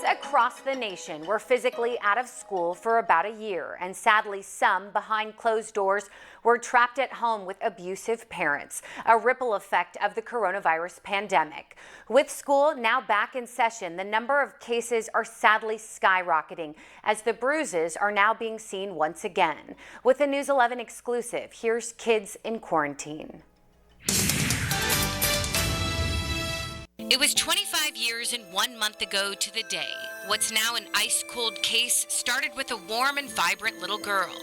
across the nation were physically out of school for about a year, and sadly, some behind closed doors were trapped at home with abusive parents, a ripple effect of the coronavirus pandemic. With school now back in session, the number of cases are sadly skyrocketing as the bruises are now being seen once again. With a News 11 exclusive, here's Kids in Quarantine. It was 25 years and 1 month ago to the day. What's now an ice-cold case started with a warm and vibrant little girl.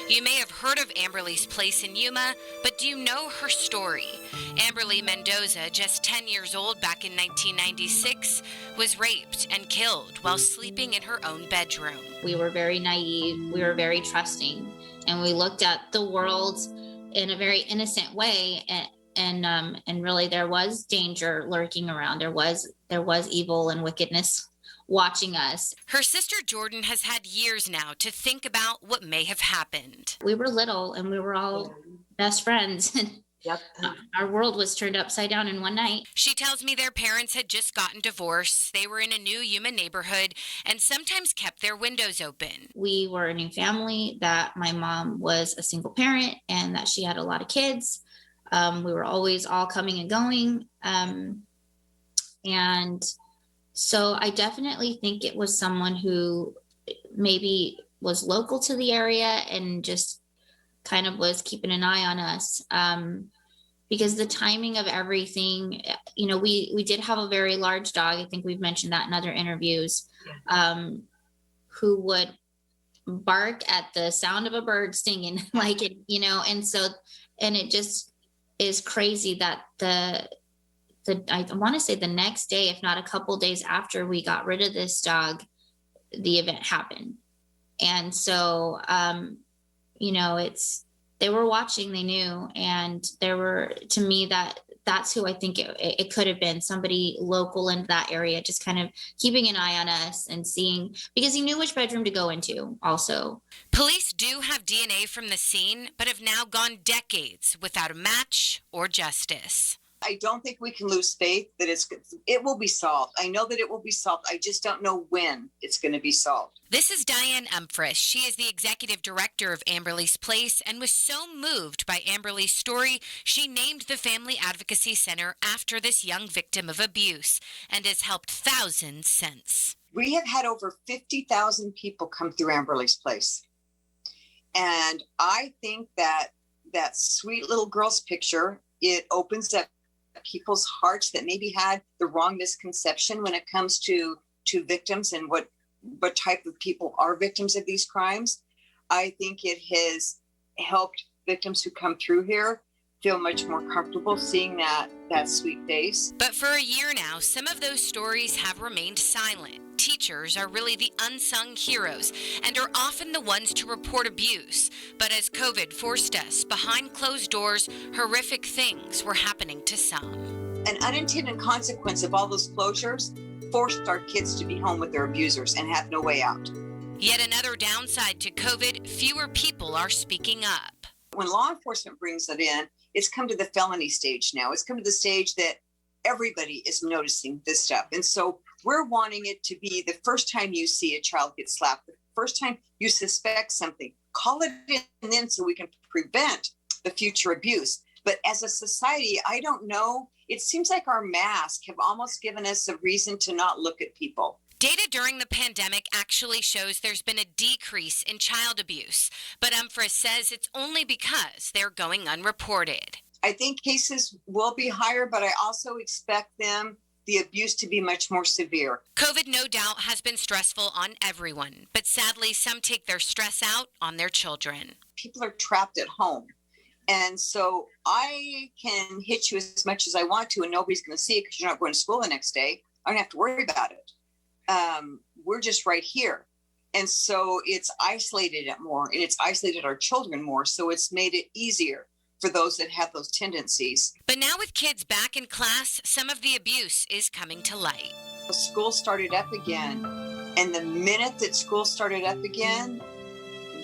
You may have heard of Amberly's Place in Yuma, but do you know her story? Amberly Mendoza, just 10 years old back in 1996, was raped and killed while sleeping in her own bedroom. We were very naive, we were very trusting, and we looked at the world in a very innocent way, and really there was danger lurking around. There was evil and wickedness watching us. Her sister Jordan has had years now to think about what may have happened. We were little and we were all best friends. Yep. Our world was turned upside down in one night. She tells me their parents had just gotten divorced. They were in a new Yuma neighborhood and sometimes kept their windows open. We were a new family, that my mom was a single parent and that she had a lot of kids. We were always all coming and going. And so I definitely think it was someone who maybe was local to the area and just kind of was keeping an eye on us. Because the timing of everything, you know, we did have a very large dog. I think we've mentioned that in other interviews, who would bark at the sound of a bird singing, like it, you know, and it just is crazy that I want to say the next day, if not a couple days after we got rid of this dog, the event happened. And so, you know, they were watching, they knew, and there were, to me, that's who I think it could have been, somebody local in that area, just kind of keeping an eye on us and seeing, because he knew which bedroom to go into also. Police do have DNA from the scene, but have now gone decades without a match or justice. I don't think we can lose faith that it will be solved. I know that it will be solved. I just don't know when it's going to be solved. This is Diane Umfris. She is the executive director of Amberly's Place and was so moved by Amberly's story, she named the Family Advocacy Center after this young victim of abuse and has helped thousands since. We have had over 50,000 people come through Amberly's Place. And I think that sweet little girl's picture, it opens up people's hearts that maybe had the wrong misconception when it comes to victims and what type of people are victims of these crimes. I think it has helped victims who come through here feel much more comfortable seeing that sweet face. But for a year now, some of those stories have remained silent. Teachers are really the unsung heroes and are often the ones to report abuse. But as COVID forced us behind closed doors, horrific things were happening to some. An unintended consequence of all those closures forced our kids to be home with their abusers and have no way out. Yet another downside to COVID, fewer people are speaking up. When law enforcement brings it in, it's come to the felony stage now. It's come to the stage that everybody is noticing this stuff. And so we're wanting it to be the first time you see a child get slapped, the first time you suspect something, call it in then so we can prevent the future abuse. But as a society, I don't know. It seems like our masks have almost given us a reason to not look at people. Data during the pandemic actually shows there's been a decrease in child abuse, but Umfris says it's only because they're going unreported. I think cases will be higher, but I also expect the abuse to be much more severe. COVID, no doubt, has been stressful on everyone, but sadly, some take their stress out on their children. People are trapped at home. And so I can hit you as much as I want to, and nobody's going to see it because you're not going to school the next day. I don't have to worry about it. We're just right here. And so it's isolated it more, and it's isolated our children more. So it's made it easier for those that have those tendencies. But now with kids back in class, some of the abuse is coming to light. School started up again. And the minute that school started up again,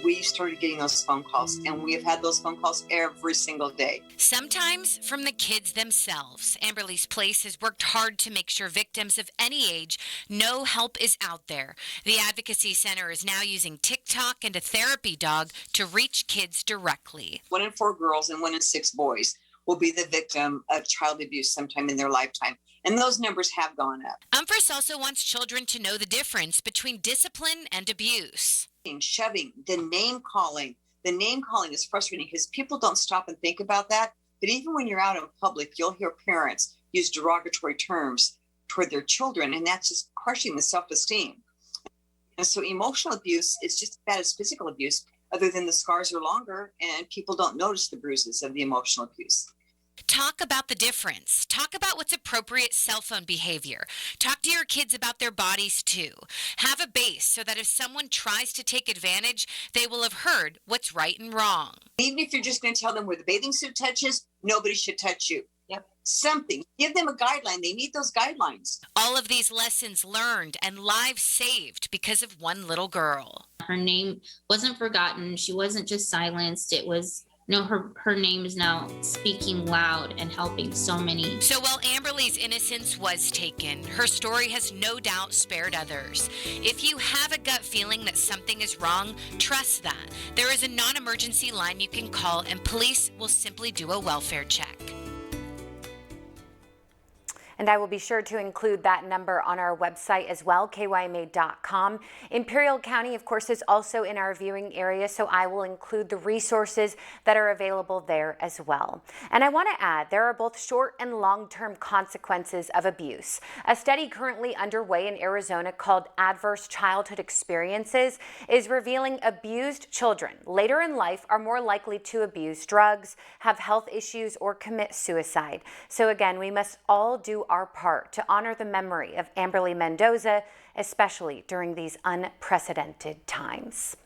we started getting those phone calls, and we have had those phone calls every single day. Sometimes from the kids themselves. Amberley's Place has worked hard to make sure victims of any age know help is out there. The Advocacy Center is now using TikTok and a therapy dog to reach kids directly. 1 in 4 girls and 1 in 6 boys will be the victim of child abuse sometime in their lifetime. And those numbers have gone up. Umphress also wants children to know the difference between discipline and abuse. Shoving, the name calling is frustrating because people don't stop and think about that. But even when you're out in public, you'll hear parents use derogatory terms toward their children, and that's just crushing the self-esteem. And so emotional abuse is just as bad as physical abuse, other than the scars are longer and people don't notice the bruises of the emotional abuse. Talk about the difference. Talk about what's appropriate cell phone behavior. Talk to your kids about their bodies too. Have a base so that if someone tries to take advantage, they will have heard what's right and wrong. Even if you're just going to tell them where the bathing suit touches, nobody should touch you. Yep. Something. Give them a guideline. They need those guidelines. All of these lessons learned and lives saved because of one little girl. Her name wasn't forgotten. She wasn't just silenced. It was, no, her name is now speaking loud and helping so many. So while Amberley's innocence was taken, her story has no doubt spared others. If you have a gut feeling that something is wrong, trust that. There is a non-emergency line you can call and police will simply do a welfare check. And I will be sure to include that number on our website as well, kyma.com. Imperial County, of course, is also in our viewing area, so I will include the resources that are available there as well. And I want to add, there are both short and long-term consequences of abuse. A study currently underway in Arizona called Adverse Childhood Experiences is revealing abused children later in life are more likely to abuse drugs, have health issues, or commit suicide. So again, we must all do our part to honor the memory of Amberley Mendoza, especially during these unprecedented times.